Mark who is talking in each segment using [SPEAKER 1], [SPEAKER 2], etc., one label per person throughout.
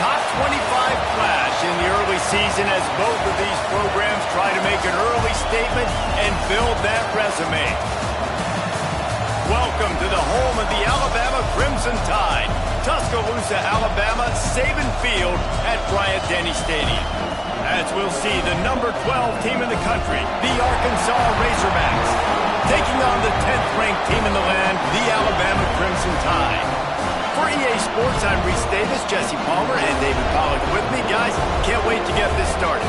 [SPEAKER 1] top 25 flash in the early season as both of these programs try to make an early statement and build that resume. Welcome to the home of the Alabama Crimson Tide, Tuscaloosa, Alabama, Saban Field at Bryant-Denny Stadium. As we'll see the number 12 team in the country, the Arkansas Razorbacks, taking on the 10th-ranked team in the land, the Alabama Crimson Tide. For EA Sports, I'm Reese Davis, Jesse Palmer, and David Pollack with me. Guys, can't wait to get this started.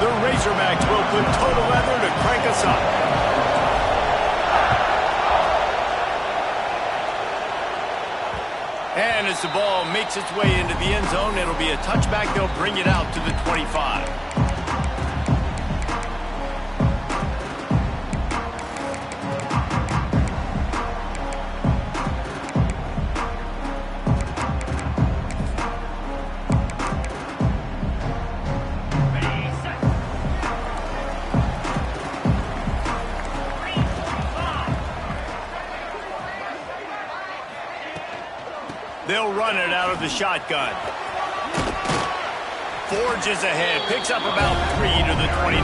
[SPEAKER 1] The Razorbacks will put total leather to crank us up. And as the ball makes its way into the end zone, it'll be a touchback. They'll bring it out to the 25. They'll run it out of the shotgun. Forges ahead, picks up about 3 to the 29.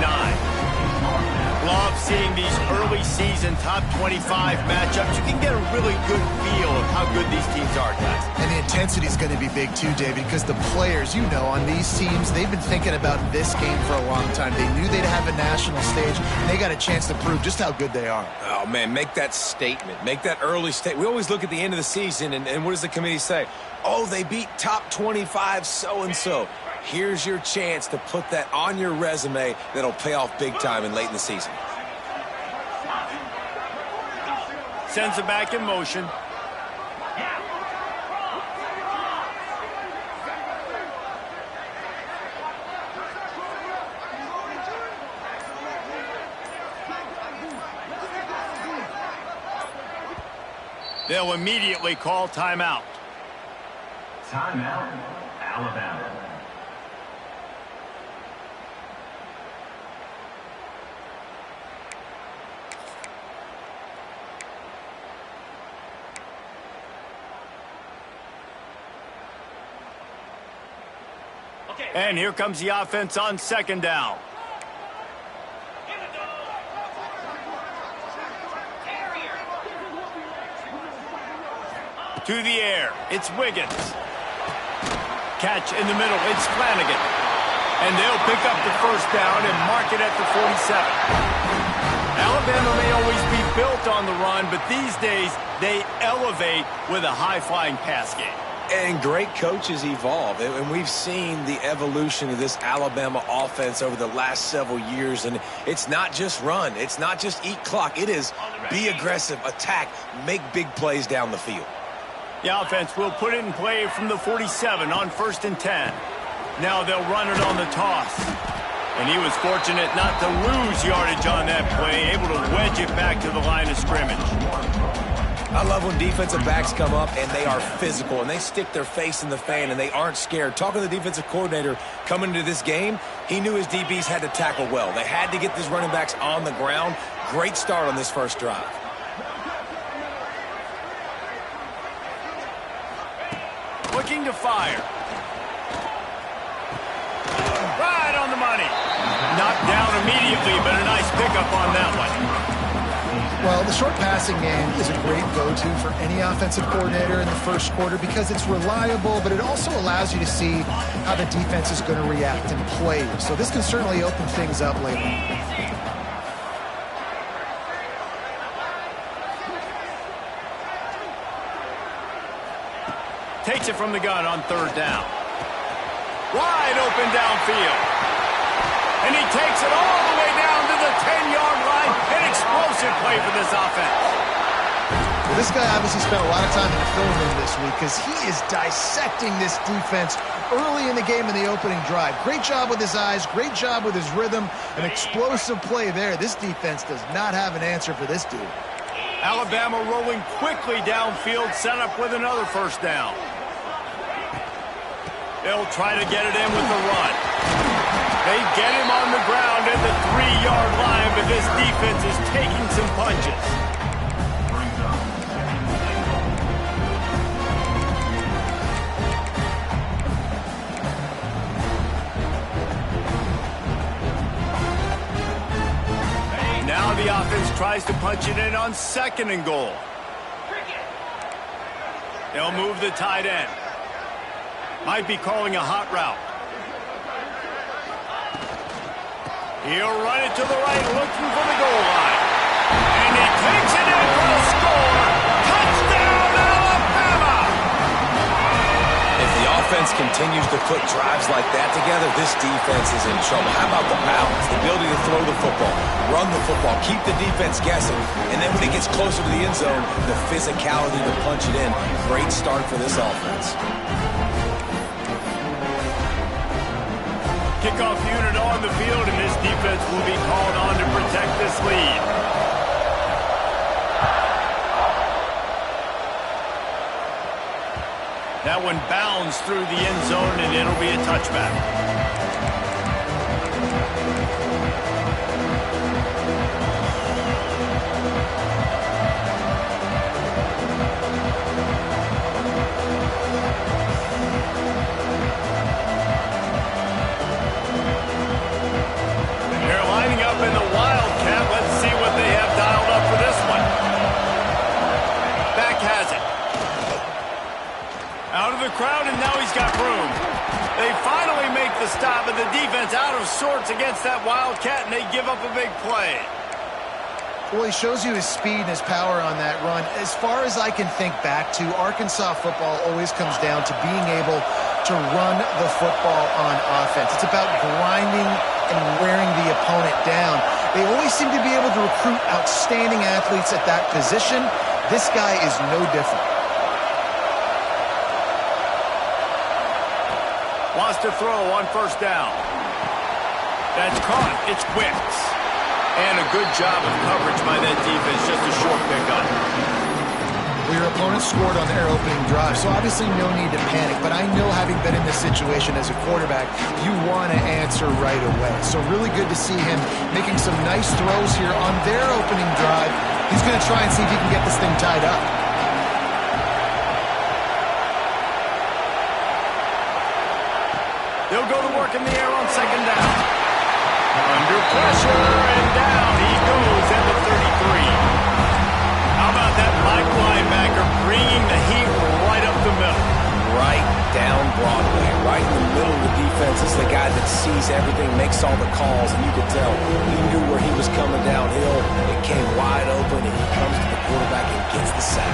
[SPEAKER 1] Love seeing these early season top 25 matchups. You can get a really good feel of how good these teams are, guys.
[SPEAKER 2] And the intensity is going to be big too, David, because the players, you know, on these teams, they've been thinking about this game for a long time. They knew they'd have a national stage, and they got a chance to prove just how good they are.
[SPEAKER 3] Oh, man, make that statement. Make that early statement. We always look at the end of the season, and what does the committee say? Oh, they beat top 25 so-and-so. Here's your chance to put that on your resume that'll pay off big time and late in the season.
[SPEAKER 1] Sends it back in motion. They'll immediately call timeout.
[SPEAKER 4] Timeout, Alabama.
[SPEAKER 1] And here comes the offense on second down. To the air, it's Wiggins. Catch in the middle, it's Flanagan. And they'll pick up the first down and mark it at the 47. Alabama may always be built on the run, but these days they elevate with a high-flying pass game.
[SPEAKER 3] And great coaches evolve, and we've seen the evolution of this Alabama offense over the last several years, and it's not just run, it's not just eat clock, it is be aggressive, attack, make big plays down the field.
[SPEAKER 1] The offense will put it in play from the 47 on 1st and 10. Now they'll run it on the toss. And he was fortunate not to lose yardage on that play, able to wedge it back to the line of scrimmage.
[SPEAKER 3] I love when defensive backs come up and they are physical and they stick their face in the fan and they aren't scared. Talking to the defensive coordinator coming into this game, he knew his DBs had to tackle well. They had to get these running backs on the ground. Great start on this first drive.
[SPEAKER 1] Looking to fire. Right on the money. Knocked down immediately, but a nice pickup on that one.
[SPEAKER 2] Well, the short passing game is a great go-to for any offensive coordinator in the first quarter because it's reliable, but it also allows you to see how the defense is going to react and play. So this can certainly open things up later.
[SPEAKER 1] Takes it from the gun on 3rd down. Wide open downfield. And he takes it all the way down to the 10-yard line. An explosive play for this offense.
[SPEAKER 2] Well, this guy obviously spent a lot of time in the film room this week because he is dissecting this defense early in the game in the opening drive. Great job with his eyes, great job with his rhythm, an explosive play there. This defense does not have an answer for this dude.
[SPEAKER 1] Alabama rolling quickly downfield, set up with another first down. They'll try to get it in with the run. They get him on the ground at the 3-yard line, but this defense is taking some punches. Now the offense tries to punch it in on 2nd and goal. They'll move the tight end. Might be calling a hot route. He'll run it to the right, looking for the goal line. And he takes it in for the score. Touchdown, Alabama!
[SPEAKER 3] If the offense continues to put drives like that together, this defense is in trouble. How about the balance, the ability to throw the football, run the football, keep the defense guessing, and then when it gets closer to the end zone, the physicality to punch it in. Great start for this offense.
[SPEAKER 1] Kickoff unit on the field, and this defense will be called on to protect this lead. That one bounds through the end zone, and it'll be a touchback. In the Wildcat, let's see what they have dialed up for this one. Back has it. Out of the crowd, and now he's got room. They finally make the stop, but the defense out of sorts against that Wildcat, and they give up a big play.
[SPEAKER 2] Well, he shows you his speed and his power on that run. As far as I can think back to, Arkansas football always comes down to being able to run the football on offense. It's about grinding and wearing the opponent down. They always seem to be able to recruit outstanding athletes at that position. This guy is no different.
[SPEAKER 1] Wants to throw on 1st down. That's caught. It's Wicks. And a good job of coverage by that defense. Just a short pickup.
[SPEAKER 2] Well, your opponent scored on their opening drive, so obviously no need to panic. But I know, having been in this situation as a quarterback, you want to answer right away. So really good to see him making some nice throws here on their opening drive. He's going to try and see if he can get this thing tied up.
[SPEAKER 1] They'll go to work in the air on 2nd down. Under pressure, and down he goes at the 33. How about that Mike linebacker bringing the heat right up the middle?
[SPEAKER 3] Right down Broadway, right in the middle of the defense. It's the guy that sees everything, makes all the calls, and you could tell he knew where he was coming downhill. It came wide open, and he comes to the quarterback and gets the sack.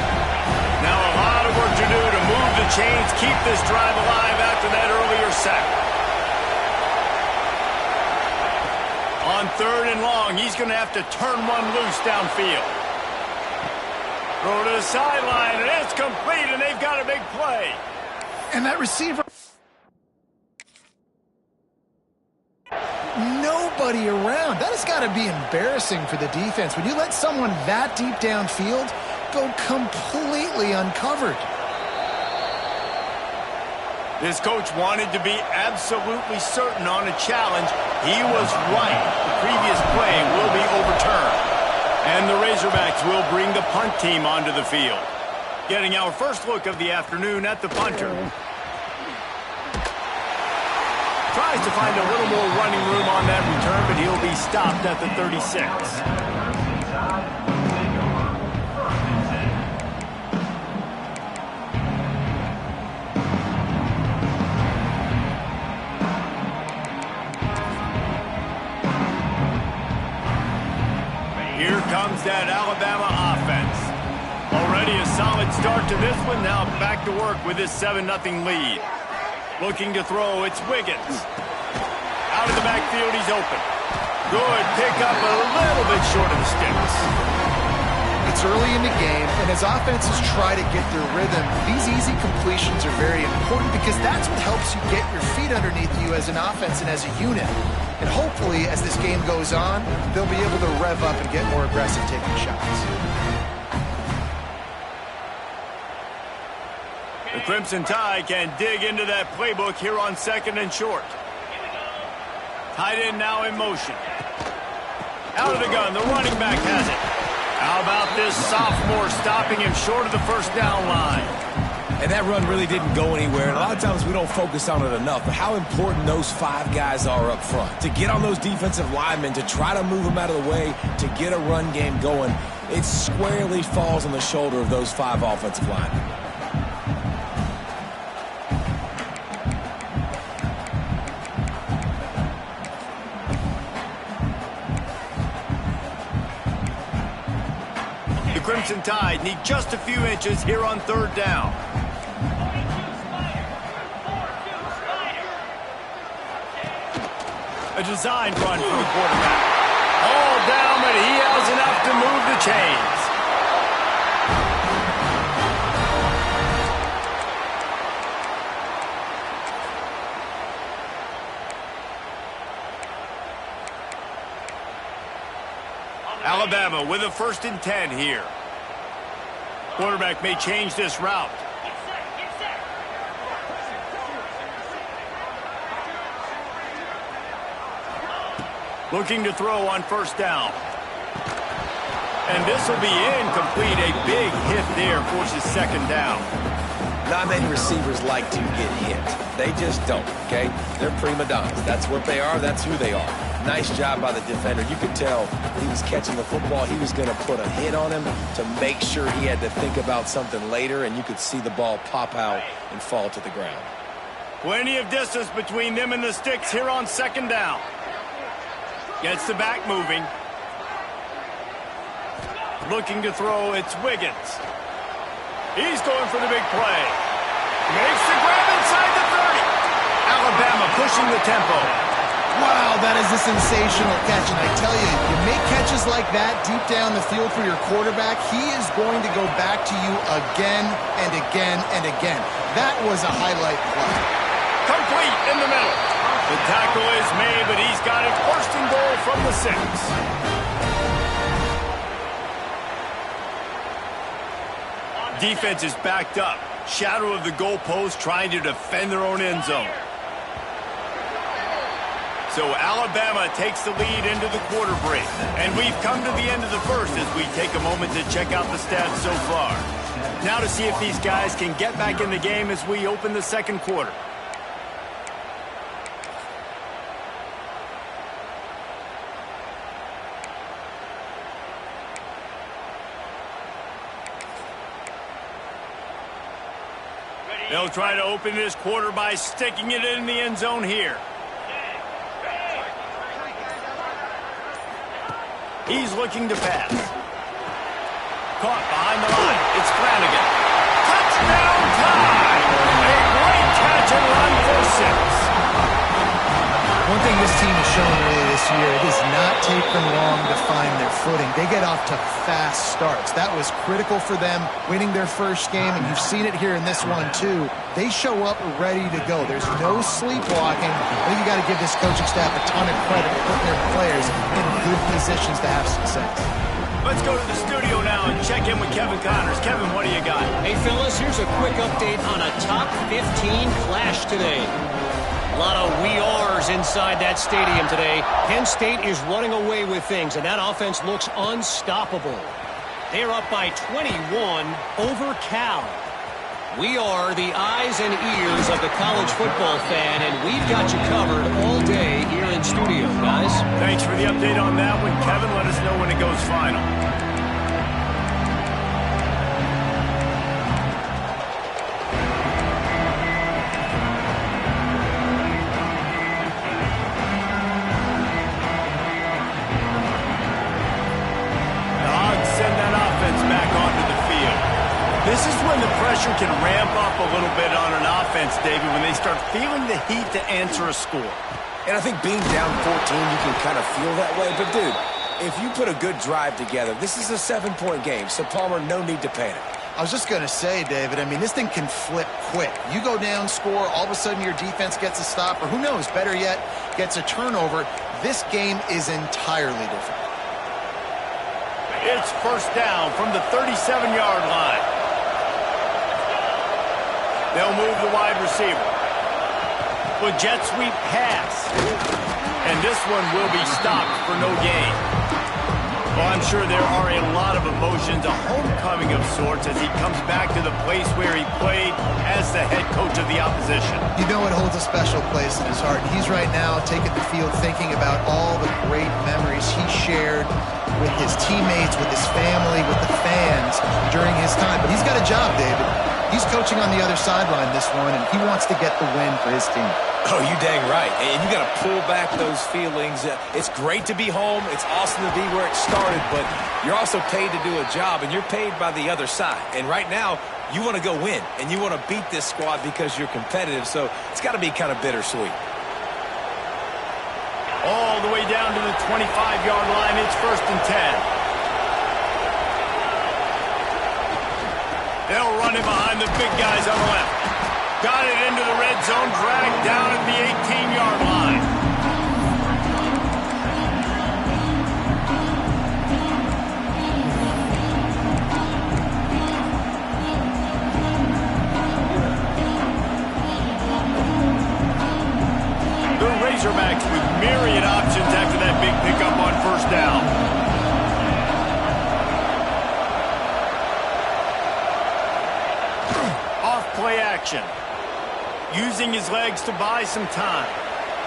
[SPEAKER 1] Now a lot of work to do to move the chains, keep this drive alive after that earlier sack. On 3rd and long, he's going to have to turn one loose downfield. Throw to the sideline, and it's complete, and they've got a big play.
[SPEAKER 2] And that receiver... Nobody around. That has got to be embarrassing for the defense. When you let someone that deep downfield go completely uncovered.
[SPEAKER 1] This coach wanted to be absolutely certain on a challenge. He was right. The previous play will be overturned. And the Razorbacks will bring the punt team onto the field. Getting our first look of the afternoon at the punter. Tries to find a little more running room on that return, but he'll be stopped at the 36. Here comes that Alabama offense. Already a solid start to this one. Now back to work with this 7-0 lead. Looking to throw, it's Wiggins. Out of the backfield, he's open. Good pickup, a little bit short of the sticks.
[SPEAKER 2] It's early in the game, and as offenses try to get their rhythm, these easy completions are very important because that's what helps you get your feet underneath you as an offense and as a unit. And hopefully, as this game goes on, they'll be able to rev up and get more aggressive taking shots.
[SPEAKER 1] The Crimson Tide can dig into that playbook here on 2nd and short. Tight end now in motion. Out of the gun, the running back has it. How about this sophomore stopping him short of the first down line?
[SPEAKER 3] And that run really didn't go anywhere. And a lot of times we don't focus on it enough, but how important those 5 guys are up front. To get on those defensive linemen, to try to move them out of the way, to get a run game going, it squarely falls on the shoulder of those 5 offensive linemen.
[SPEAKER 1] The Crimson Tide need just a few inches here on 3rd down. A designed run for the quarterback. All down, but he has enough to move the chains. Alabama with a 1st and 10 here. Quarterback may change this route. Looking to throw on 1st down. And this will be incomplete. A big hit there forces 2nd down.
[SPEAKER 3] Not many receivers like to get hit. They just don't, okay? They're prima donnas. That's what they are. That's who they are. Nice job by the defender. You could tell when he was catching the football, he was going to put a hit on him to make sure he had to think about something later, and you could see the ball pop out and fall to the ground.
[SPEAKER 1] Plenty of distance between them and the sticks here on 2nd down. Gets the back moving. Looking to throw, it's Wiggins. He's going for the big play. Makes the grab inside the 30. Alabama pushing the tempo.
[SPEAKER 2] Wow, that is a sensational catch. And I tell you, you make catches like that deep down the field for your quarterback, he is going to go back to you again and again and again. That was a highlight play.
[SPEAKER 1] Complete in the middle. The tackle is made, but he's got it 1st and goal from the 6. Defense is backed up. Shadow of the goalpost trying to defend their own end zone. So Alabama takes the lead into the quarter break. And we've come to the end of the 1st as we take a moment to check out the stats so far. Now to see if these guys can get back in the game as we open the 2nd quarter. They'll try to open this quarter by sticking it in the end zone here. He's looking to pass. Caught behind the line. It's Flanagan. Touchdown time! A great catch and run for 6.
[SPEAKER 2] One thing this team has shown really this year, it does not take them long to find their footing. They get off to fast starts. That was critical for them winning their 1st game, and you've seen it here in this one too. They show up ready to go. There's no sleepwalking. I think you got to give this coaching staff a ton of credit for putting their players in good positions to have success.
[SPEAKER 1] Let's go to the studio now and check in with Kevin Connors. Kevin, what do you got?
[SPEAKER 4] Hey, fellas, here's a quick update on a top 15 clash today. A lot of we are's inside that stadium today. Penn State is running away with things, and that offense looks unstoppable. They're up by 21 over Cal. We are the eyes and ears of the college football fan, and we've got you covered all day here in studio, guys.
[SPEAKER 1] Thanks for the update on that one, Kevin. Let us know when it goes final. This is when the pressure can ramp up a little bit on an offense, David, when they start feeling the heat to answer a score.
[SPEAKER 3] And I think being down 14, you can kind of feel that way. But, dude, if you put a good drive together, this is a 7-point game. So, Palmer, no need to panic.
[SPEAKER 2] I was just going to say, David, I mean, this thing can flip quick. You go down, score, all of a sudden your defense gets a stop, or who knows, better yet, gets a turnover. This game is entirely different.
[SPEAKER 1] It's first down from the 37-yard line. receiver. With jet sweep pass. And this one will be stopped for no gain. Well, I'm sure there are a lot of emotions, a homecoming of sorts as he comes back to the place where he played as the head coach of the opposition.
[SPEAKER 2] You know it holds a special place in his heart. He's right now taking the field thinking about all the great memories he shared with his teammates, with his family, with the fans during his time. But he's got a job, David. He's coaching on the other sideline this one, and he wants to get the win for his team.
[SPEAKER 3] Oh, you dang right. And you got to pull back those feelings. It's great to be home. It's awesome to be where it started, but you're also paid to do a job, and you're paid by the other side. And right now, you want to go win, and you want to beat this squad because you're competitive, so it's got to be kind of bittersweet.
[SPEAKER 1] All the way down to the 25-yard line. It's 1st and 10. They'll run it behind the big guys on the left. Got it into the red zone, dragged down at the 18-yard line. The Razorbacks with myriad options after that big pickup on 1st down. Play action. Using his legs to buy some time.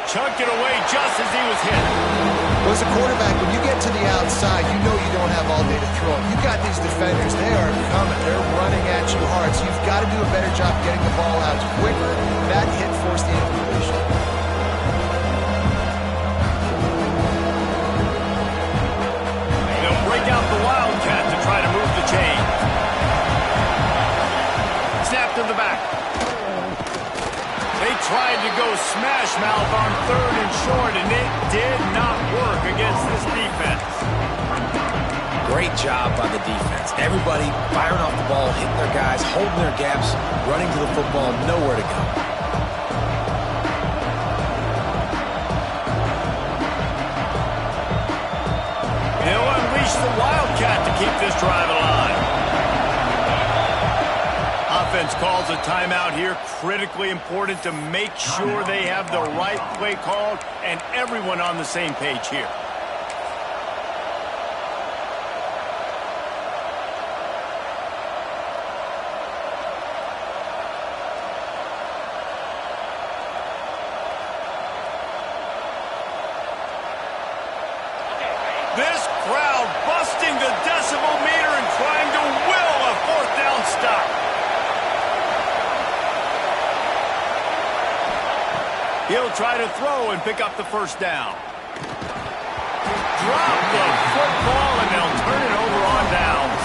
[SPEAKER 1] Chucked it away just as he was hit.
[SPEAKER 2] Well, as a quarterback, when you get to the outside, you know you don't have all day to throw. You've got these defenders. They are coming. They're running at you hard. So you've got to do a better job getting the ball out quicker. That hit forced the incompletion.
[SPEAKER 1] They'll break out the Wildcat to try to move the chain. Snap to the back. They tried to go smash mouth on 3rd and short, and it did not work against this defense.
[SPEAKER 3] Great job by the defense. Everybody firing off the ball, hitting their guys, holding their gaps, running to the football, nowhere to go.
[SPEAKER 1] They'll unleash the Wildcat to keep this drive alive. Offense calls a timeout here. Critically important to make sure they have the right play called and everyone on the same page here. This crowd busting the decibel meter and trying to will a 4th down stop. He'll try to throw and pick up the 1st down. Drop the football, and they'll turn it over on downs.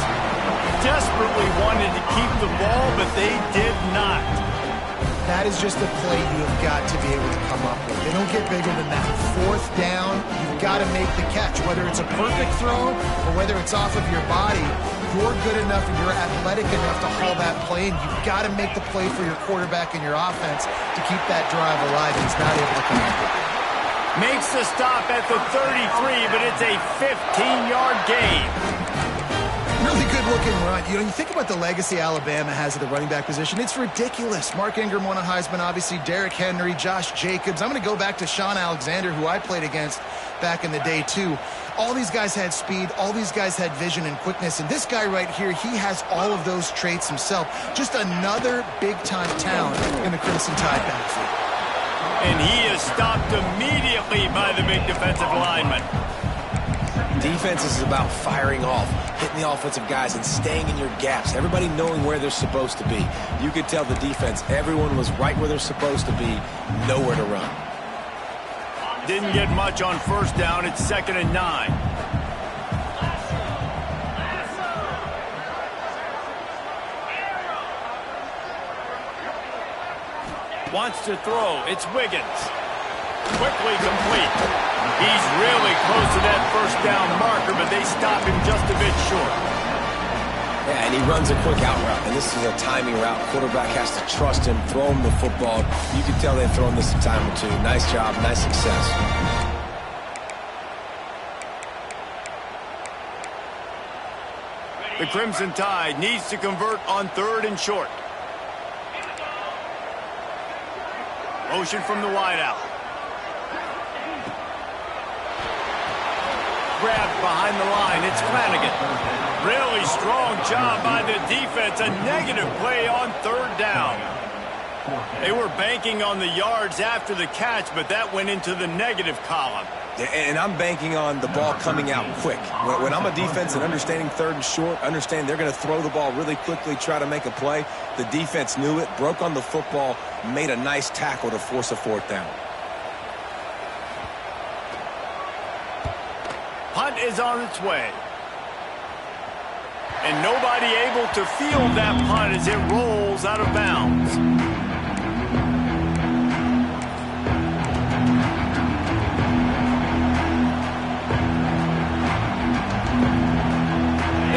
[SPEAKER 1] Desperately wanted to keep the ball, but they did not.
[SPEAKER 2] That is just a play you have got to be able to come up with. They don't get bigger than that. 4th down, you've got to make the catch. Whether it's a perfect throw or whether it's off of your body, you're good enough and you're athletic enough to haul that play, and you've got to make the play for your quarterback and your offense to keep that drive alive, and he's not able to come up with it.
[SPEAKER 1] Makes the stop at the 33, but it's a 15-yard gain.
[SPEAKER 2] Really good-looking run. You know, you think about the legacy Alabama has at the running back position. It's ridiculous. Mark Ingram won a Heisman, obviously. Derrick Henry, Josh Jacobs. I'm going to go back to Sean Alexander, who I played against back in the day, too. All these guys had speed. All these guys had vision and quickness. And this guy right here, he has all of those traits himself. Just another big-time talent in the Crimson Tide backfield.
[SPEAKER 1] And he is stopped immediately by the big defensive lineman.
[SPEAKER 3] Defense is about firing off, hitting the offensive guys, and staying in your gaps. Everybody knowing where they're supposed to be. You could tell the defense, everyone was right where they're supposed to be, nowhere to run.
[SPEAKER 1] Didn't get much on 1st down. It's 2nd and 9. Wants to throw. It's Wiggins. Quickly complete. He's really close to that 1st down marker, but they stop him just a bit short.
[SPEAKER 3] Yeah, and he runs a quick out route, and this is a timing route. Quarterback has to trust him, throw him the football. You can tell they've thrown this a time or two. Nice job, nice success.
[SPEAKER 1] The Crimson Tide needs to convert on 3rd and short. Motion from the wideout. Grabbed behind the line. It's Flanagan. Really strong job by the defense. A negative play on third down. They were banking on the yards after the catch, but that went into the negative column.
[SPEAKER 3] And I'm banking on the ball coming out quick. When I'm a defense and understanding third and short, understand they're going to throw the ball really quickly, try to make a play. The defense knew it, broke on the football, made a nice tackle to force a fourth down.
[SPEAKER 1] Punt is on its way. And nobody able to field that punt as it rolls out of bounds.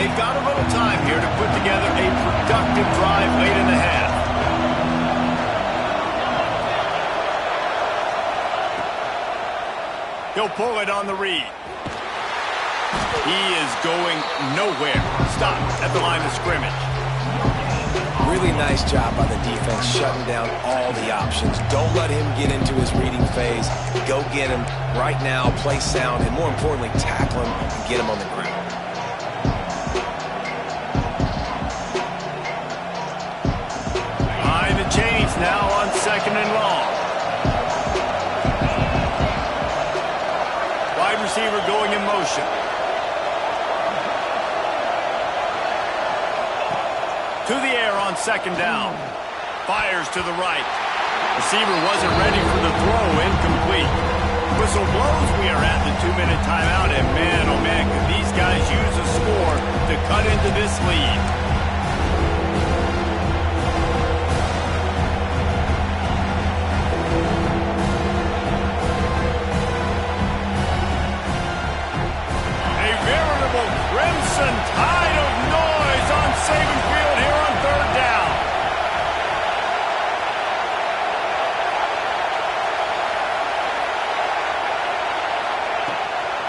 [SPEAKER 1] They've got a little time here to put together a productive drive late in the half. He'll pull it on the read. He is going nowhere. Stop at the line of scrimmage.
[SPEAKER 3] Really nice job by the defense shutting down all the options. Don't let him get into his reading phase. Go get him right now, play sound, and more importantly, tackle him and get him on the ground.
[SPEAKER 1] Chains now on 2nd and long. Wide receiver going in motion. To the air on 2nd down. Fires to the right. Receiver wasn't ready for the throw. Incomplete. Whistle blows. We are at the 2-minute timeout. And man, oh man, could these guys use a score to cut into this lead. Crimson tide of noise on Saban Field here on 3rd down.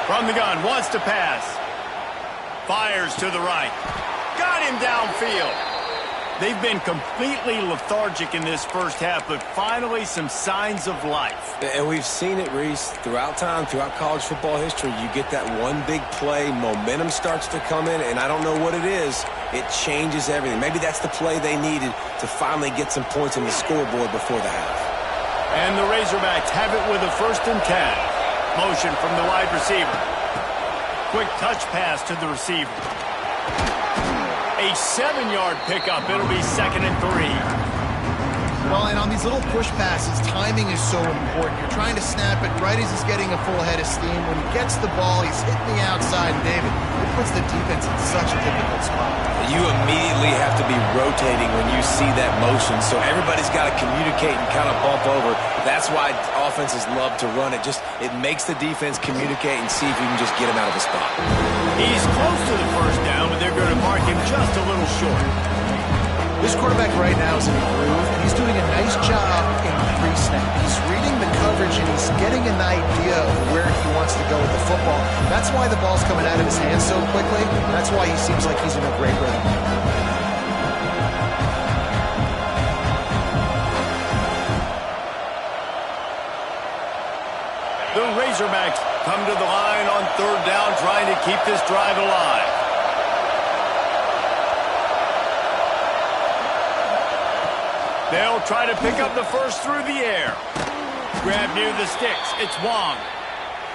[SPEAKER 1] From the gun, wants to pass. Fires to the right. Got him downfield. They've been completely lethargic in this first half, but finally some signs of life.
[SPEAKER 3] And we've seen it, Reese, throughout time, throughout college football history. You get that one big play, momentum starts to come in, and I don't know what it is. It changes everything. Maybe that's the play they needed to finally get some points on the scoreboard before the half.
[SPEAKER 1] And the Razorbacks have it with a 1st and 10. Motion from the wide receiver. Quick touch pass to the receiver. A 7-yard pickup. It'll be 2nd and 3.
[SPEAKER 2] Well, and on these little push passes, timing is so important. You're trying to snap it right as he's getting a full head of steam. When he gets the ball, he's hitting the outside. And David, it puts the defense in such a difficult spot.
[SPEAKER 3] You immediately have to be rotating when you see that motion, so everybody's got to communicate and kind of bump over. That's why offenses love to run it. It makes the defense communicate and see if you can just get him out of a spot.
[SPEAKER 1] He's close to the 1st down, but they're going to mark him just a little short.
[SPEAKER 2] This quarterback right now is in a groove, and he's doing a nice job in pre-snap. He's reading the coverage, and he's getting an idea of where he wants to go with the football. That's why the ball's coming out of his hands so quickly. That's why he seems like he's in a great rhythm.
[SPEAKER 1] The Razorbacks come to the line on 3rd down, trying to keep this drive alive. They'll try to pick up the first through the air. Grab near the sticks. It's Wong.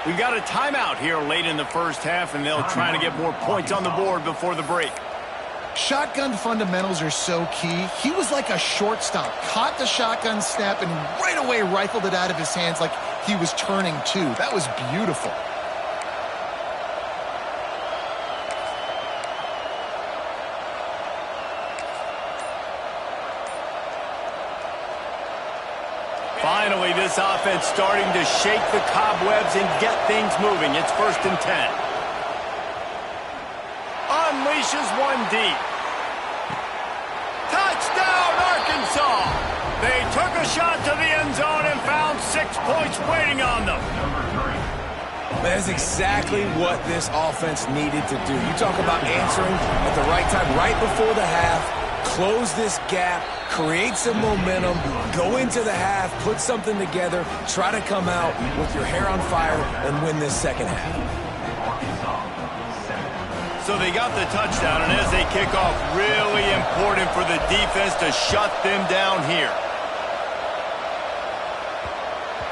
[SPEAKER 1] We've got a timeout here late in the first half, and they'll try to get more points on the board before the break.
[SPEAKER 2] Shotgun fundamentals are so key. He was like a shortstop. Caught the shotgun snap and right away rifled it out of his hands like he was turning two. That was beautiful.
[SPEAKER 1] Finally, this offense starting to shake the cobwebs and get things moving. It's 1st and 10. Unleashes one deep. Touchdown, Arkansas! They took a shot to the end zone and found 6 points waiting on them.
[SPEAKER 3] That's exactly what this offense needed to do. You talk about answering at the right time, right before the half, close this gap, create some momentum, go into the half, put something together, try to come out with your hair on fire and win this second half.
[SPEAKER 1] So they got the touchdown, and as they kick off, really important for the defense to shut them down here.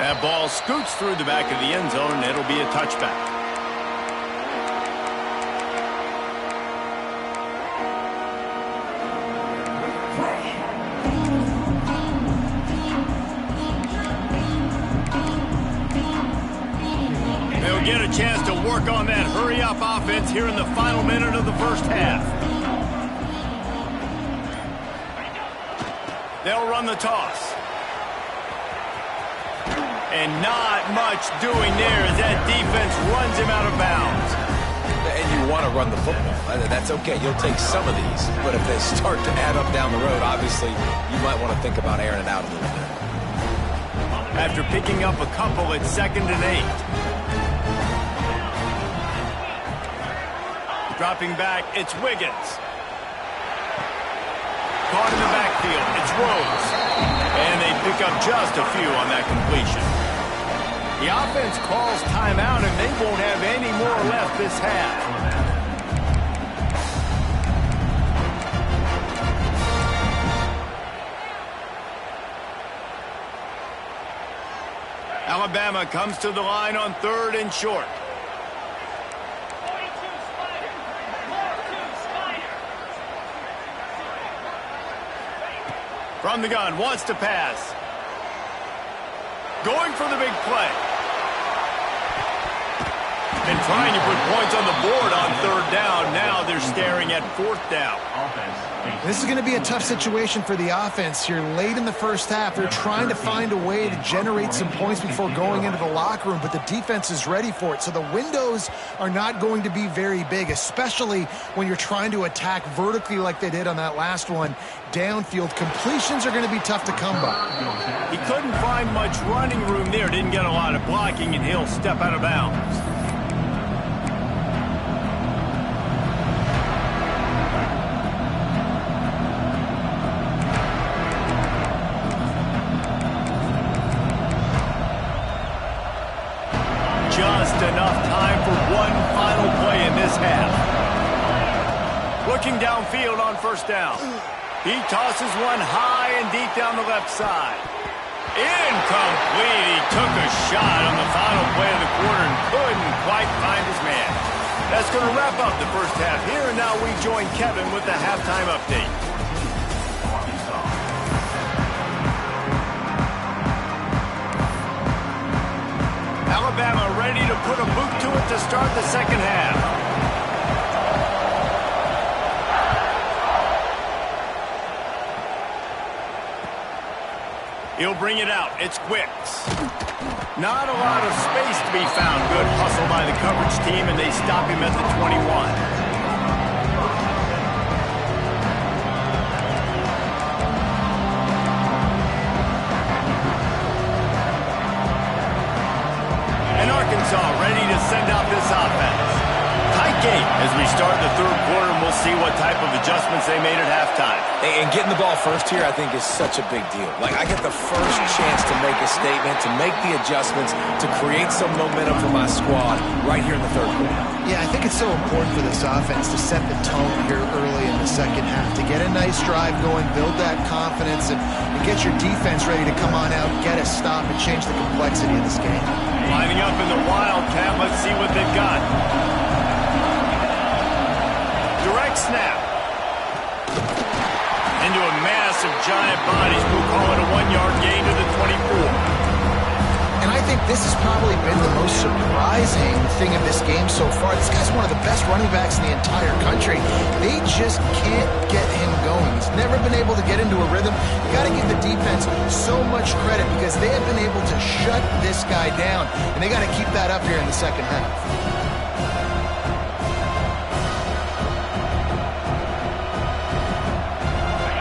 [SPEAKER 1] That ball scoots through the back of the end zone, and it'll be a touchback. They'll get a chance to work on that hurry-up offense here in the final minute of the first half. They'll run the toss. And not much doing there as that defense runs him out of bounds.
[SPEAKER 3] And you want to run the football. That's okay. You'll take some of these. But if they start to add up down the road, obviously, you might want to think about airing it out a little bit.
[SPEAKER 1] After picking up a couple at 2nd and 8. Dropping back, it's Wiggins. Caught in the backfield, it's Rhodes. And they pick up just a few on that completion. The offense calls timeout, and they won't have any more left this half. Alabama comes to the line on 3rd and short. From the gun, wants to pass. Going for the big play. And trying to put points on the board on 3rd down. Now they're staring at 4th down.
[SPEAKER 2] This is going to be a tough situation for the offense here. Late in the first half, they're trying to find a way to generate some points before going into the locker room, but the defense is ready for it. So the windows are not going to be very big, especially when you're trying to attack vertically like they did on that last one. Downfield completions are going to be tough to come by.
[SPEAKER 1] He couldn't find much running room there. Didn't get a lot of blocking, and he'll step out of bounds. Just enough time for one final play in this half. Looking downfield on 1st down. He tosses one high and deep down the left side. Incomplete. He took a shot on the final play of the quarter and couldn't quite find his man. That's going to wrap up the first half here, and now we join Kevin with the halftime update. Alabama ready to put a boot to it to start the second half. He'll bring it out. It's Wicks. Not a lot of space to be found. Good hustle by the coverage team, and they stop him at the 21. Arkansas ready to send out this offense. Tight game as we start the 3rd quarter, and we'll see what type of adjustments they made at halftime.
[SPEAKER 3] And getting the ball first here, I think, is such a big deal. Like, I get the first chance to make a statement, to make the adjustments, to create some momentum for my squad right here in the 3rd quarter.
[SPEAKER 2] Yeah, I think it's so important for this offense to set the tone here early in the second half, to get a nice drive going, build that confidence, and get your defense ready to come on out, get a stop, and change the complexity of this game.
[SPEAKER 1] Lining up in the Wildcat. Let's see what they've got. Direct snap. Into a mass of giant bodies. We'll call it a 1-yard gain to the 24.
[SPEAKER 2] And I think this has probably been the most surprising thing of this game so far. This guy's one of the best running backs in the entire country. They just can't get him going. He's never been able to get into a rhythm. You got to give the defense so much credit because they have been able to shut this guy down. And they got to keep that up here in the second half.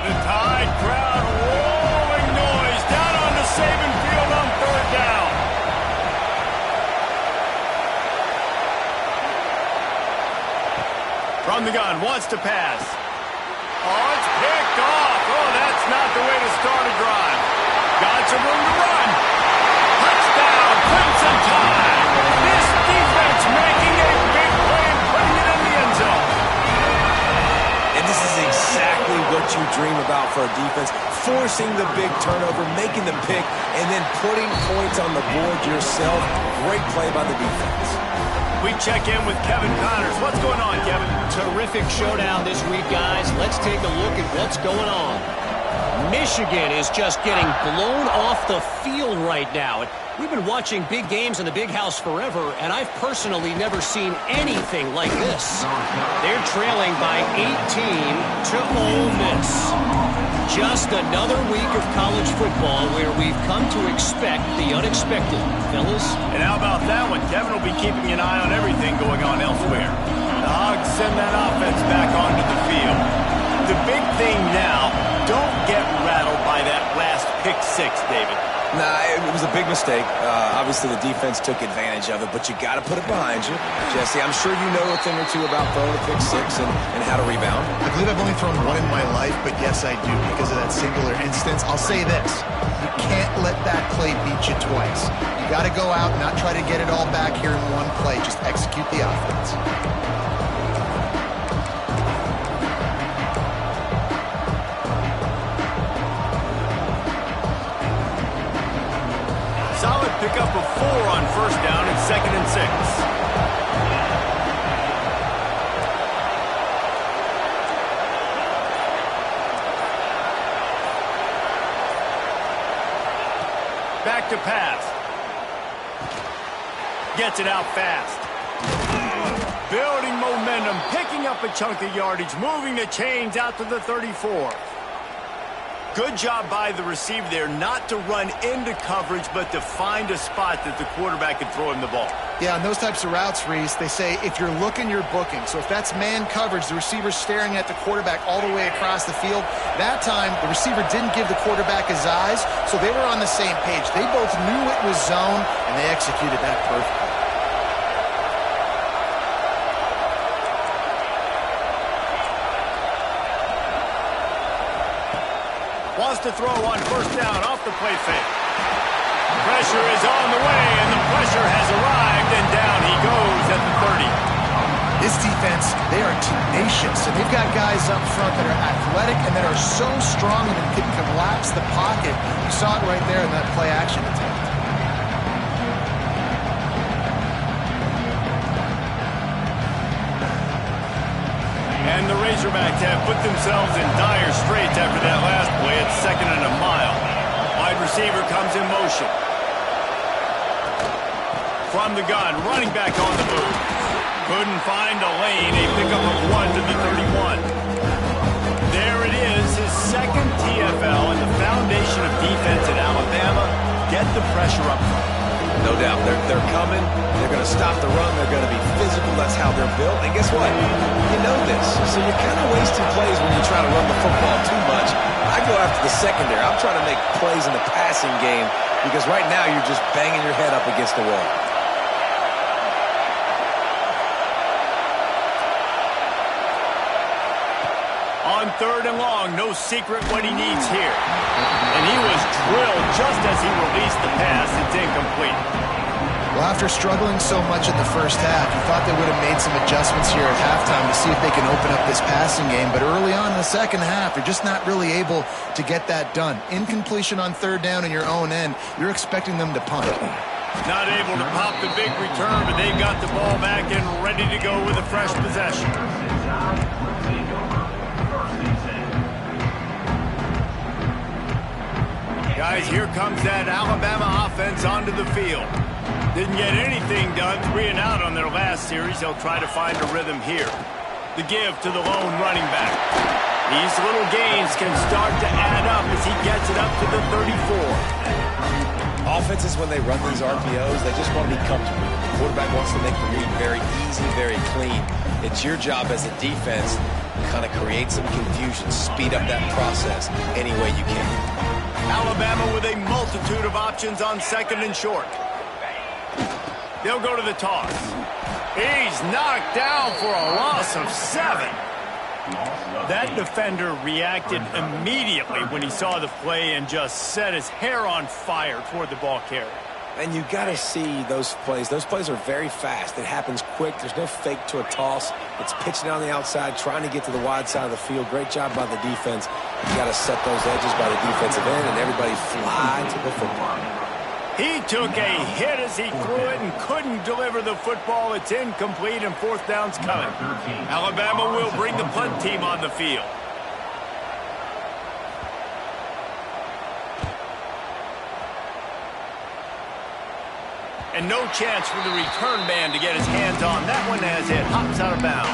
[SPEAKER 1] The Tide crowd rolling noise down on the Saban Field on 3rd down. From the gun, wants to pass. Oh, it's picked off.
[SPEAKER 3] what you dream about for a defense. Forcing the big turnover, making the pick, and then putting points on the board yourself. Great play by the defense.
[SPEAKER 1] We check in with Kevin Connors. What's going on, Kevin?
[SPEAKER 4] Terrific showdown this week, guys. Let's take a look at what's going on. Michigan is just getting blown off the field right now. We've been watching big games in the Big House forever, and I've personally never seen anything like this. They're trailing by 18 to Ole Miss. Just another week of college football where we've come to expect the unexpected, fellas.
[SPEAKER 1] And how about that one? Kevin will be keeping an eye on everything going on elsewhere. The Hogs send that offense back onto the field. The big thing now, don't get rattled by that last pick six, David.
[SPEAKER 3] Nah, it was a big mistake. Obviously, the defense took advantage of it, but you got to put it behind you. Jesse, I'm sure you know a thing or two about throwing a pick six and how to rebound.
[SPEAKER 2] I believe I've only thrown one in my life, but yes, I do. Because of that singular instance, I'll say this. You can't let that play beat you twice. You got to go out and not try to get it all back here in one play. Just execute the offense.
[SPEAKER 1] Solid pickup of 4 on first down and 2nd and 6. Back to pass. Gets it out fast. Building momentum, picking up a chunk of yardage, moving the chains out to the 34. Good job by the receiver there not to run into coverage, but to find a spot that the quarterback can throw him the ball.
[SPEAKER 2] Yeah, on those types of routes, Reese, they say if you're looking, you're booking. So if that's man coverage, the receiver's staring at the quarterback all the way across the field. That time, the receiver didn't give the quarterback his eyes, so they were on the same page. They both knew it was zone, and they executed that perfectly.
[SPEAKER 1] Wants to throw on first down off the play fake. Pressure is on the way, and the pressure has arrived, and down he goes at the 30.
[SPEAKER 2] This defense, they are tenacious, and they've got guys up front that are athletic and that are so strong and can collapse the pocket. You saw it right there in that play action attempt.
[SPEAKER 1] And the Razorbacks have put themselves in dire straits after that last play at 2nd and a mile. Wide receiver comes in motion. From the gun, running back on the move. Couldn't find a lane, a pickup of 1 to the 31. There it is, his 2nd TFL, and the foundation of defense at Alabama. Get the pressure up front.
[SPEAKER 3] No doubt. They're coming. They're going to stop the run. They're going to be physical. That's how they're built. And guess what? You know this. So you're kind of wasting plays when you try to run the football too much. I go after the secondary. I'm trying to make plays in the passing game because right now you're just banging your head up against the wall.
[SPEAKER 1] On 3rd and long, no secret what he needs here. And he was drilled just as he released the pass. It's incomplete.
[SPEAKER 2] Well, after struggling so much in the first half, you thought they would have made some adjustments here at halftime to see if they can open up this passing game. But early on in the second half, they're just not really able to get that done. Incompletion on 3rd down in your own end, you're expecting them to punt.
[SPEAKER 1] Not able to pop the big return, but they've got the ball back and ready to go with a fresh possession. Guys, here comes that Alabama offense onto the field. Didn't get anything done, 3 and out on their last series. They'll try to find a rhythm here. The give to the lone running back. These little gains can start to add up as he gets it up to the 34.
[SPEAKER 3] Offenses, when they run these RPOs, they just want to be comfortable. The quarterback wants to make the read very easy, very clean. It's your job as a defense to kind of create some confusion, speed up that process any way you can.
[SPEAKER 1] Alabama with a multitude of options on 2nd and short. They'll go to the toss. He's knocked down for a loss of 7. That defender reacted immediately when he saw the play and just set his hair on fire toward the ball carrier.
[SPEAKER 3] And you got to see those plays. Those plays are very fast. It happens quick. There's no fake to a toss. It's pitching on the outside, trying to get to the wide side of the field. Great job by the defense. You got to set those edges by the defensive end, and everybody fly to the football.
[SPEAKER 1] He took a hit as he threw it and couldn't deliver the football. It's incomplete, and fourth down's coming. Alabama will bring the punt team on the field. And no chance for the return man to get his hands on that one as it hops out of bounds.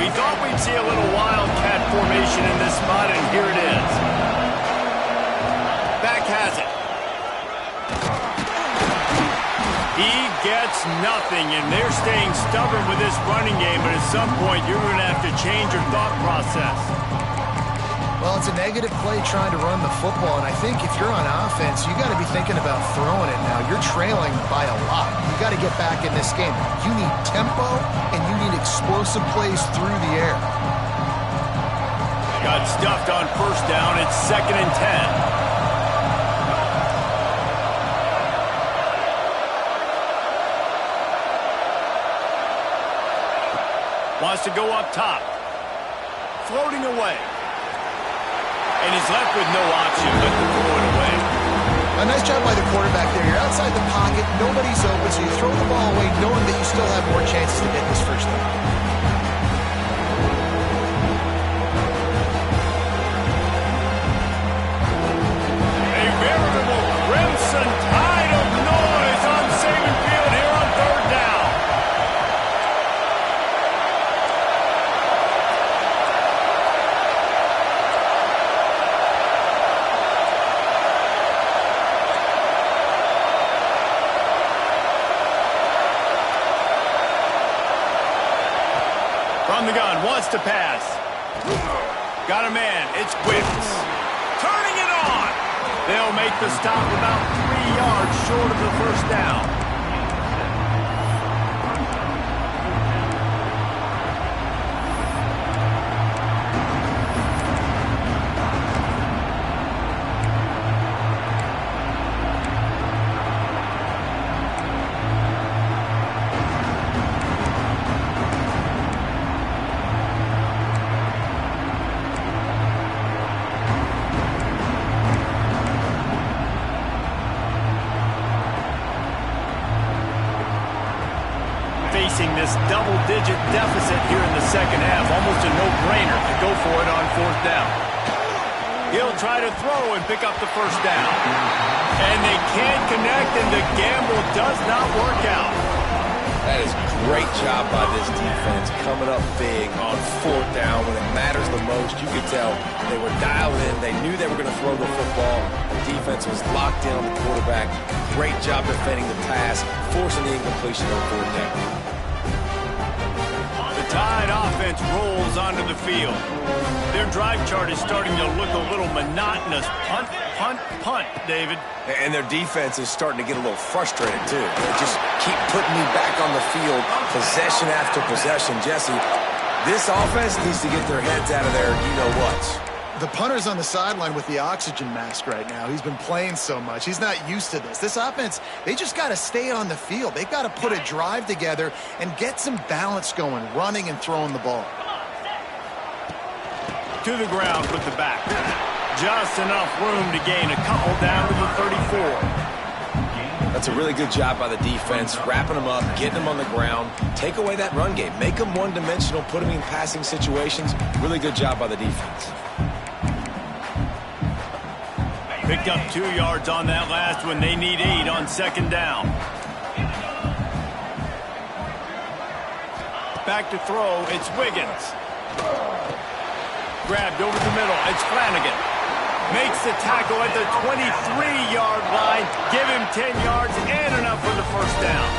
[SPEAKER 1] We thought we'd see a little wildcat formation in this spot, and here it is. Back has it. He gets nothing, and they're staying stubborn with this running game, but at some point you're going to have to change your thought process.
[SPEAKER 2] Well, it's a negative play trying to run the football, and I think if you're on offense, you got to be thinking about throwing it now. You're trailing by a lot. You got to get back in this game. You need tempo, and you need explosive plays through the air.
[SPEAKER 1] Got stuffed on first down. It's 2nd and 10. Wants to go up top. Floating away. And he's left with no option but to throw it away.
[SPEAKER 2] A nice job by the quarterback there. You're outside the pocket. Nobody's open, so you throw the ball away knowing that you still have more chances to get this first down.
[SPEAKER 1] A veritable crimson tide of noise on Saban Field here on 3rd down. From the gun, wants to pass. Got a man, it's Wicks. Turning it on. They'll make the stop about 3 yards short of the first down. Facing this double-digit deficit here in the second half, almost a no-brainer to go for it on 4th down. He'll try to throw and pick up the first down. And they can't connect, and the gamble does not work out.
[SPEAKER 3] That is a great job by this defense, coming up big on 4th down when it matters the most. You could tell they were dialed in. They knew they were going to throw the football. The defense was locked in on the quarterback. Great job defending the pass, forcing the incompletion on 4th down.
[SPEAKER 1] Tide offense rolls onto the field. Their drive chart is starting to look a little monotonous. Punt, punt, punt, David.
[SPEAKER 3] And their defense is starting to get a little frustrated, too. They just keep putting me back on the field, possession after possession. Jesse, this offense needs to get their heads out of their you-know-whats.
[SPEAKER 2] The punter's on the sideline with the oxygen mask right now. He's been playing so much. He's not used to this. This offense, they just got to stay on the field. They've got to put a drive together and get some balance going, running and throwing the ball.
[SPEAKER 1] To the ground with the back. Just enough room to gain a couple down to the 34.
[SPEAKER 3] That's a really good job by the defense, wrapping them up, getting them on the ground. Take away that run game. Make them one-dimensional, put them in passing situations. Really good job by the defense.
[SPEAKER 1] Picked up 2 yards on that last one. They need 8 on 2nd down. Back to throw. It's Wiggins. Grabbed over the middle. It's Flanagan. Makes the tackle at the 23-yard line. Give him 10 yards and enough for the first down.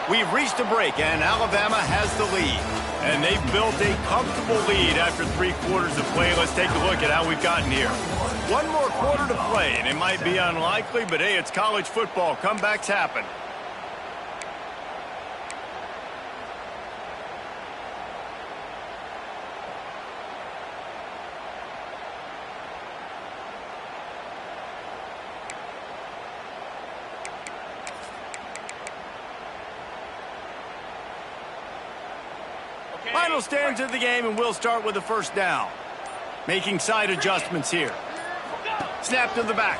[SPEAKER 1] We've reached a break, and Alabama has the lead. And they've built a comfortable lead after 3 quarters of play. Let's take a look at how we've gotten here. 1 more quarter to play, and it might be unlikely, but hey, it's college football. Comebacks happen. Final stands of the game, and we'll start with the first down. Making side adjustments here. Snap to the back.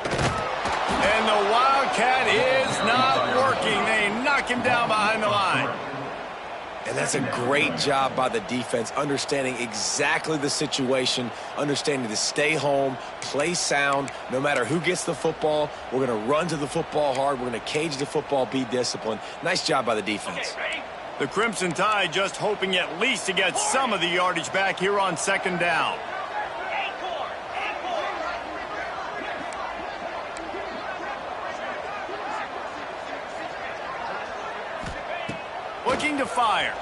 [SPEAKER 1] And the Wildcat is not working. They knock him down behind the line.
[SPEAKER 3] And that's a great job by the defense, understanding exactly the situation, understanding to stay home, play sound. No matter who gets the football, we're going to run to the football hard. We're going to cage the football, be disciplined. Nice job by the defense.
[SPEAKER 1] The Crimson Tide just hoping at least to get some of the yardage back here on second down. Looking to fire.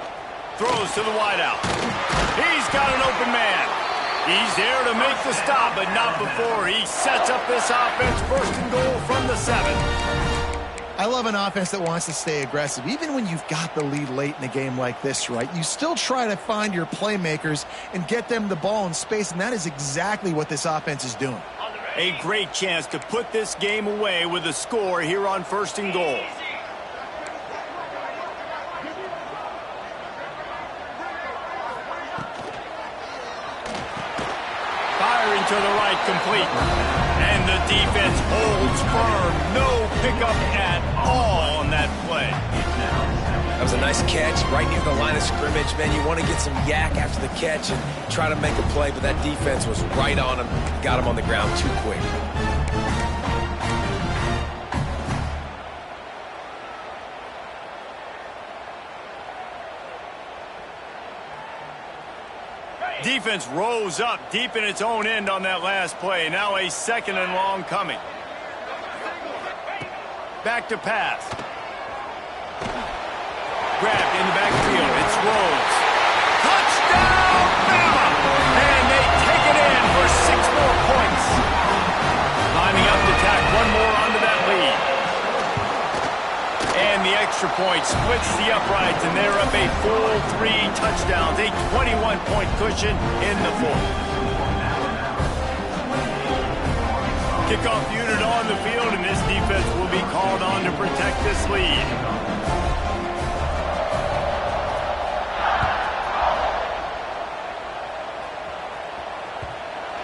[SPEAKER 1] Throws to the wideout. He's got an open man. He's there to make the stop, but not before he sets up this offense. First and goal from the 7.
[SPEAKER 2] I love an offense that wants to stay aggressive. Even when you've got the lead late in a game like this, right, you still try to find your playmakers and get them the ball in space, and that is exactly what this offense is doing.
[SPEAKER 1] A great chance to put this game away with a score here on first and goal. Firing to the right, complete. And the defense holds firm. No pickup at all on that play.
[SPEAKER 3] That was a nice catch right near the line of scrimmage. Man, you want to get some yak after the catch and try to make a play, but that defense was right on him. Got him on the ground too quick.
[SPEAKER 1] Defense rose up deep in its own end on that last play. Now a second and long coming. Back to pass. Grabbed in the backfield. It's Rhodes. Touchdown, Bama! And they take it in for 6 more points. Lining up to tack one more onto that lead. And the extra point splits the uprights, and they're up a full 3 touchdowns, a 21-point cushion in the 4th. Kickoff unit on the field, and this defense will be called on to protect this lead.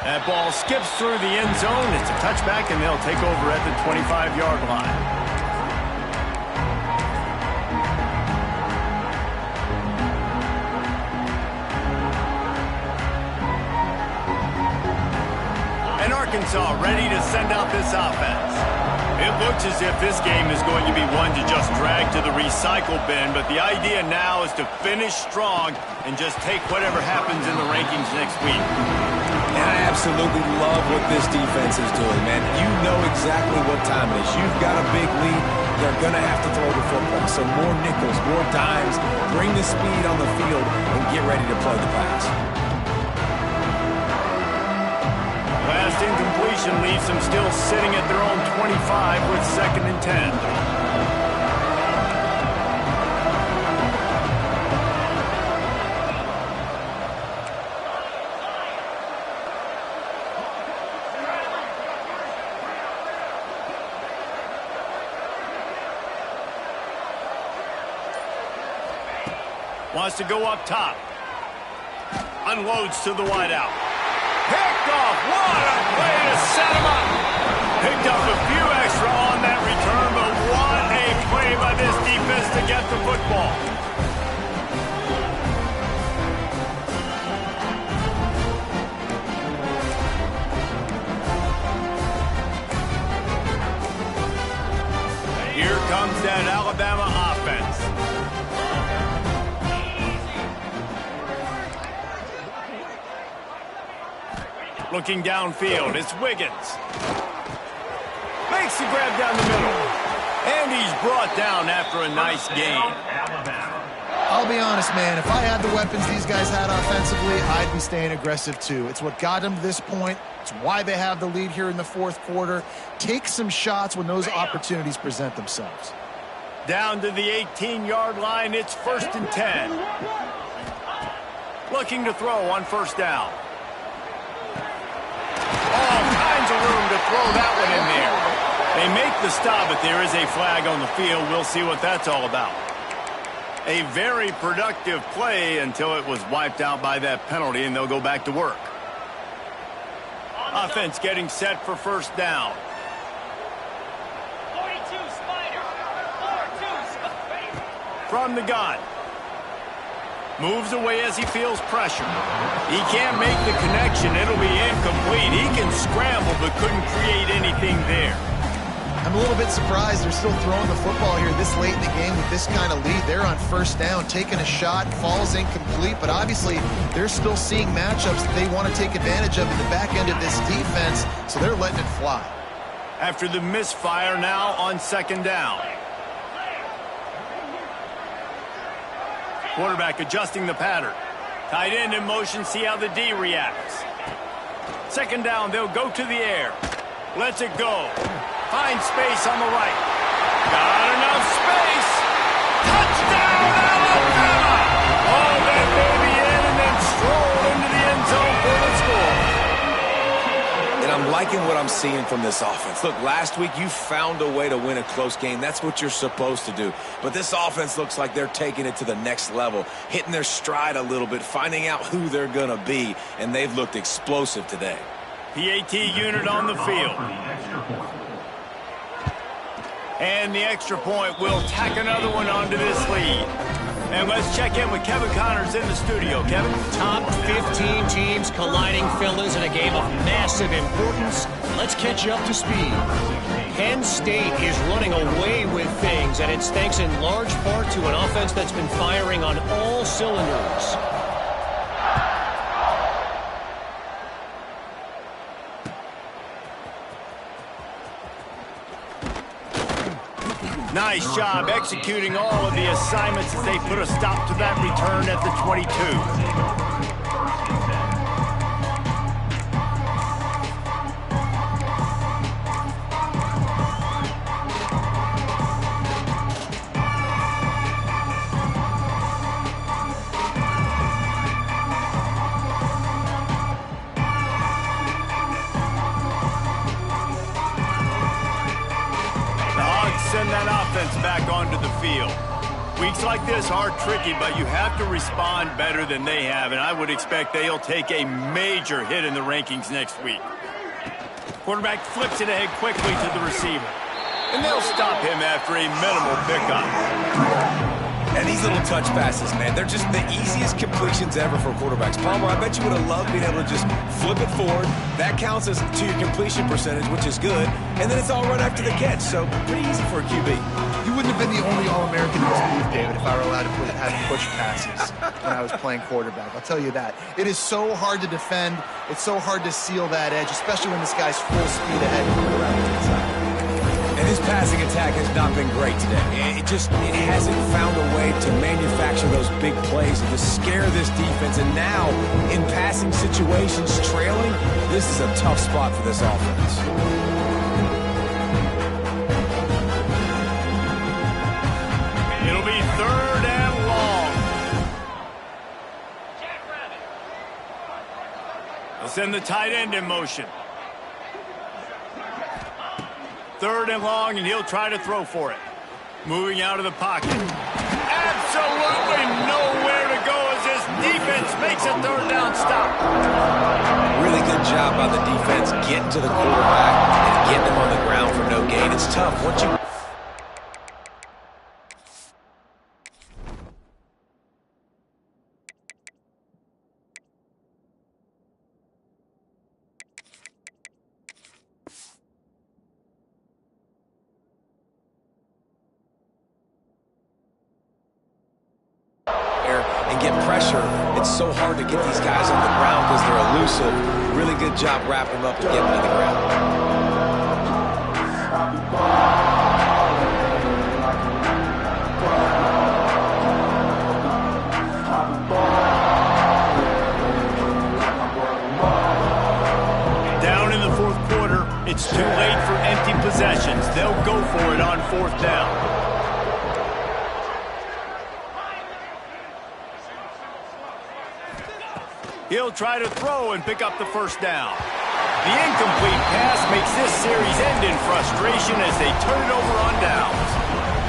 [SPEAKER 1] That ball skips through the end zone. It's a touchback, and they'll take over at the 25-yard line. Arkansas ready to send out this offense. It looks as if this game is going to be one to just drag to the recycle bin, but the idea now is to finish strong and just take whatever happens in the rankings next week.
[SPEAKER 3] And I absolutely love what this defense is doing, man. You know exactly what time it is. You've got a big lead. They're going to have to throw the football. So more nickels, more dimes, bring the speed on the field, and get ready to play the pass.
[SPEAKER 1] Last incompletion leaves them still sitting at their own 25 with 2nd and 10. Wants to go up top. Unloads to the wideout. Picked off. What a play to set him up. Picked up a few extra on that return, but what a play by this defense to get the football. Here comes that Alabama offense. Looking downfield, it's Wiggins. Makes the grab down the middle. And he's brought down after a nice gain.
[SPEAKER 2] I'll be honest, man. If I had the weapons these guys had offensively, I'd be staying aggressive too. It's what got them to this point. It's why they have the lead here in the fourth quarter. Take some shots when those opportunities present themselves.
[SPEAKER 1] Down to the 18-yard line, it's 1st and 10. Looking to throw on first down. All kinds of room to throw that one in there. They make the stop, but there is a flag on the field. We'll see what that's all about. A very productive play until it was wiped out by that penalty, and they'll go back to work. Offense getting set for first down.
[SPEAKER 5] 42 Spider. 42 Spider.
[SPEAKER 1] From the gun. Moves away as he feels pressure. He can't make the connection. It'll be incomplete. He can scramble but couldn't create anything there.
[SPEAKER 2] I'm a little bit surprised they're still throwing the football here this late in the game with this kind of lead. They're on first down, taking a shot, falls incomplete, but obviously they're still seeing matchups that they want to take advantage of in the back end of this defense, so they're letting it fly.
[SPEAKER 1] After the misfire, now on second down. Quarterback adjusting the pattern. Tight end in motion, see how the D reacts. Second down, they'll go to the air. Lets it go. Finds space on the right. Got enough space. Touchdown, Alabama! All that baby in and then stroll into the end zone for the score.
[SPEAKER 3] And I'm liking what I'm seeing from this offense. Look, last week you found a way to win a close game. That's what you're supposed to do. But this offense looks like they're taking it to the next level, hitting their stride a little bit, finding out who they're going to be, and they've looked explosive today.
[SPEAKER 1] PAT unit on the field. And the extra point will tack another one onto this lead. And let's check in with Kevin Connors in the studio. Kevin?
[SPEAKER 4] Top 15 teams colliding, fellas, in a game of massive importance. Let's catch you up to speed. Penn State is running away with things, and it's thanks in large part to an offense that's been firing on all cylinders.
[SPEAKER 1] Nice job executing all of the assignments as they put a stop to that return at the 22. Send that offense back onto the field. Weeks like this are tricky, but you have to respond better than they have, and I would expect they'll take a major hit in the rankings next week. Quarterback flips it ahead quickly to the receiver, and they'll stop him after a minimal pickup.
[SPEAKER 3] And these little touch passes, man, they're just the easiest completions ever for quarterbacks. Palmer, I bet you would have loved being able to just flip it forward. That counts as to your completion percentage, which is good. And then it's all run after the catch, so pretty easy for a QB.
[SPEAKER 2] You wouldn't have been the only All-American in this league, David, if I were allowed to have push passes when I was playing quarterback. I'll tell you that. It is so hard to defend. It's so hard to seal that edge, especially when this guy's full speed ahead coming around the inside.
[SPEAKER 3] And his passing attack has not been great today. It hasn't found a way to manufacture those big plays and to scare this defense. And now, in passing situations, trailing, this is a tough spot for this offense.
[SPEAKER 1] It'll be 3rd and long. They'll send the tight end in motion. 3rd and long, and he'll try to throw for it. Moving out of the pocket. Absolutely nowhere to go as this defense makes a 3rd down stop.
[SPEAKER 3] Really good job by the defense getting to the quarterback and getting him on the ground for no gain. It's tough once you... and get pressure. It's so hard to get these guys on the ground because they're elusive. Really good job wrapping them up to get them to the ground.
[SPEAKER 1] It's too late for empty possessions. They'll go for it on 4th down. He'll try to throw and pick up the 1st down. The incomplete pass makes this series end in frustration as they turn it over on downs.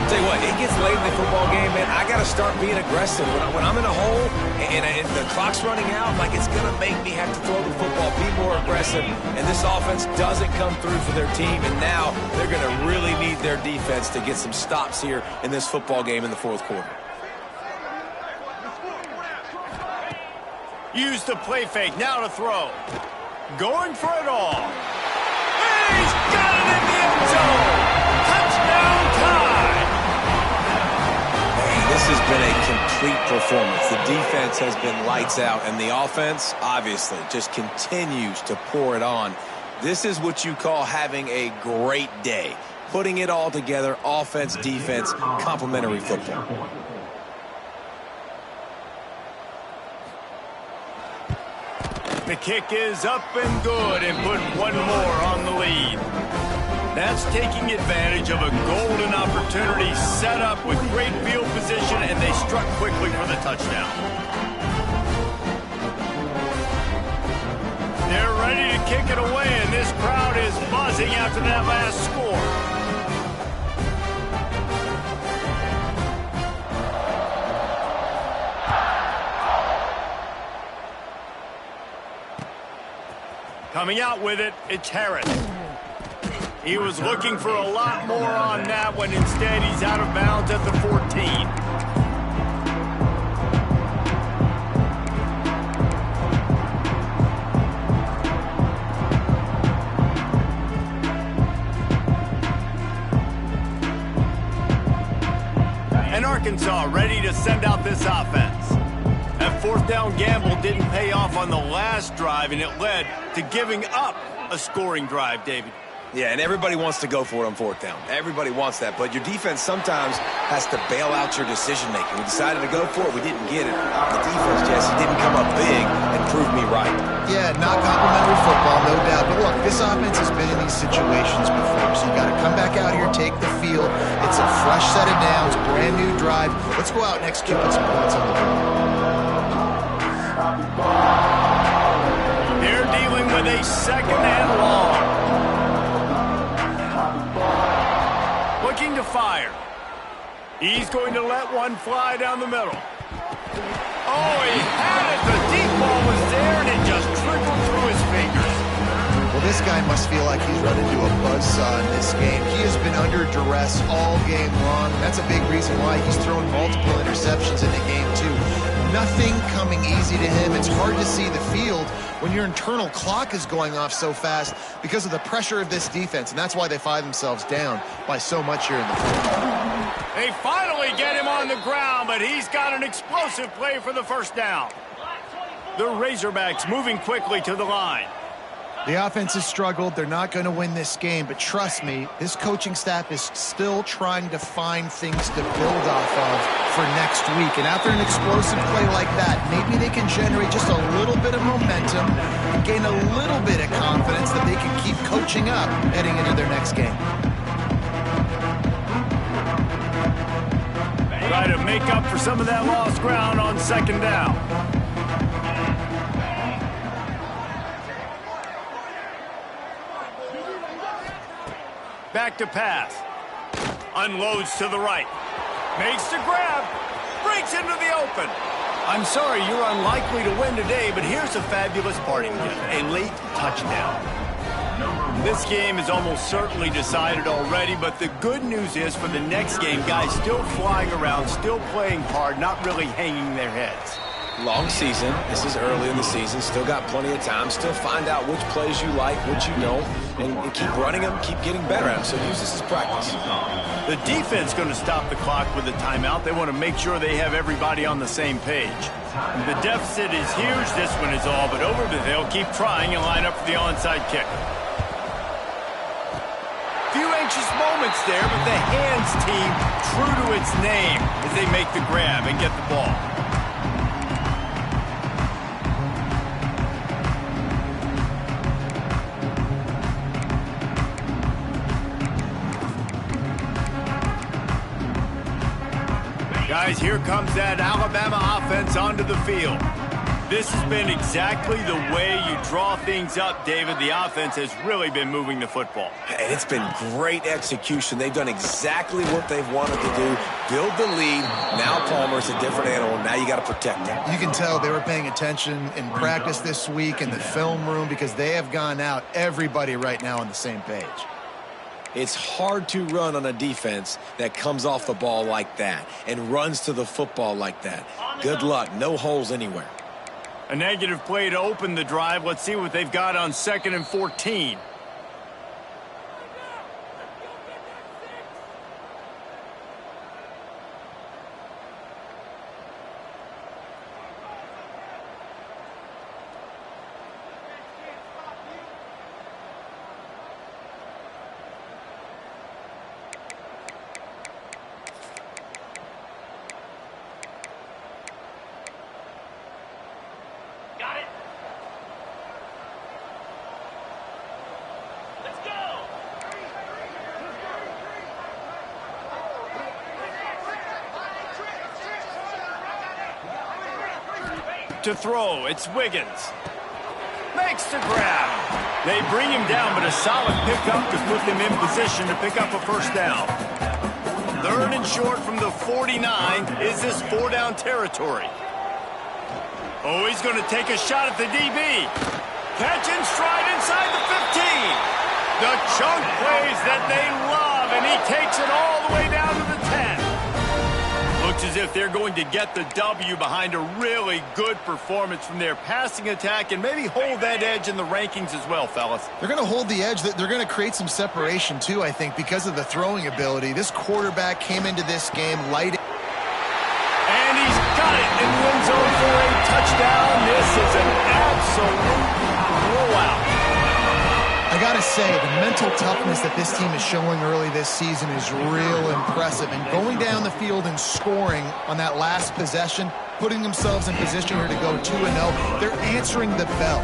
[SPEAKER 3] Tell you what, it gets late in the football game, man. I got to start being aggressive. When I'm in a hole and the clock's running out, like, it's going to make me have to throw the football, be more aggressive. And this offense doesn't come through for their team, and now they're going to really need their defense to get some stops here in this football game in the 4th quarter.
[SPEAKER 1] Use the play fake, now to throw. Going for it all. And he's got it in the end zone. Touchdown time.
[SPEAKER 3] This has been a complete performance. The defense has been lights out, and the offense, obviously, just continues to pour it on. This is what you call having a great day. Putting it all together, offense, defense, complementary football.
[SPEAKER 1] The kick is up and good and put one more on the lead. That's taking advantage of a golden opportunity set up with great field position, and they struck quickly for the touchdown. They're ready to kick it away, and this crowd is buzzing after that last score. Coming out with it, it's Harris. He was looking for a lot more on that one. Instead, he's out of bounds at the 14. And Arkansas ready to send out this offense. That 4th down gamble didn't pay off on the last drive, and it led to giving up a scoring drive, David.
[SPEAKER 3] Yeah, and everybody wants to go for it on 4th down. Everybody wants that, but your defense sometimes has to bail out your decision-making. We decided to go for it. We didn't get it. The defense, Jesse, didn't come up big and prove me right.
[SPEAKER 2] Yeah, not complimentary football, no doubt. But look, this offense has been in these situations before, so you got to come back out here, take the field. It's a fresh set of downs, brand new drive. Let's go out and execute with some points on the board.
[SPEAKER 1] They're dealing with a 2nd and long. Looking to fire. He's going to let one fly down the middle. Oh, he had it. The deep ball was there, and it just trickled through his fingers.
[SPEAKER 2] Well, this guy must feel like he's run into a buzzsaw in this game. He has been under duress all game long. That's a big reason why he's thrown multiple interceptions in the game, too. Nothing coming easy to him. It's hard to see the field when your internal clock is going off so fast because of the pressure of this defense, and that's why they find themselves down by so much here in the fourth.
[SPEAKER 1] They finally get him on the ground, but he's got an explosive play for the 1st down. The Razorbacks moving quickly to the line.
[SPEAKER 2] The offense has struggled. They're not going to win this game, but trust me, this coaching staff is still trying to find things to build off of for next week. And after an explosive play like that, maybe they can generate just a little bit of momentum and gain a little bit of confidence that they can keep coaching up heading into their next game.
[SPEAKER 1] Try to make up for some of that lost ground on 2nd down. Back to pass. Unloads to the right. Makes the grab. Breaks into the open. I'm sorry, you're unlikely to win today, but here's a fabulous parting gift. A late touchdown. This game is almost certainly decided already, but the good news is for the next game, guys still flying around, still playing hard, not really hanging their heads.
[SPEAKER 3] Long season. This is early in the season. Still got plenty of time. Still find out which plays you like, which you don't, and keep running them, keep getting better at them. So use this as practice.
[SPEAKER 1] The defense going to stop the clock with a timeout. They want to make sure they have everybody on the same page. The deficit is huge. This one is all but over, but they'll keep trying and line up for the onside kick. Few anxious moments there, but the hands team true to its name as they make the grab and get the ball. guys, here comes that Alabama offense onto the field. This has been exactly the way you draw things up, David. The offense has really been moving the football.
[SPEAKER 3] And it's been great execution. They've done exactly what they've wanted to do. Build the lead. Now Palmer's a different animal. Now you got to protect him.
[SPEAKER 2] You can tell they were paying attention in practice this week in the film room because they have gone out, everybody right now on the same page.
[SPEAKER 3] It's hard to run on a defense that comes off the ball like that and runs to the football like that. Good luck. No holes anywhere.
[SPEAKER 1] A negative play to open the drive. Let's see what they've got on 2nd and 14.
[SPEAKER 5] Got it. Let's go.
[SPEAKER 1] To throw, it's Wiggins. Makes the grab. They bring him down, but a solid pickup to put them in position to pick up a first down. 3rd and short from the 49. Is this 4-down territory? Oh, he's going to take a shot at the DB. Catch and stride inside the 15. The chunk plays that they love, and he takes it all the way down to the 10. Looks as if they're going to get the W behind a really good performance from their passing attack and maybe hold that edge in the rankings as well, fellas.
[SPEAKER 2] They're going to hold the edge. They're going to create some separation, too, I think, because of the throwing ability. This quarterback came into this game light.
[SPEAKER 1] And he's got it in the end zone for a touchdown. This is an absolute blowout.
[SPEAKER 2] I got to say, the mental toughness that this team is showing early this season is real impressive. And going down the field and scoring on that last possession, putting themselves in position here to go 2-0, they're answering the bell.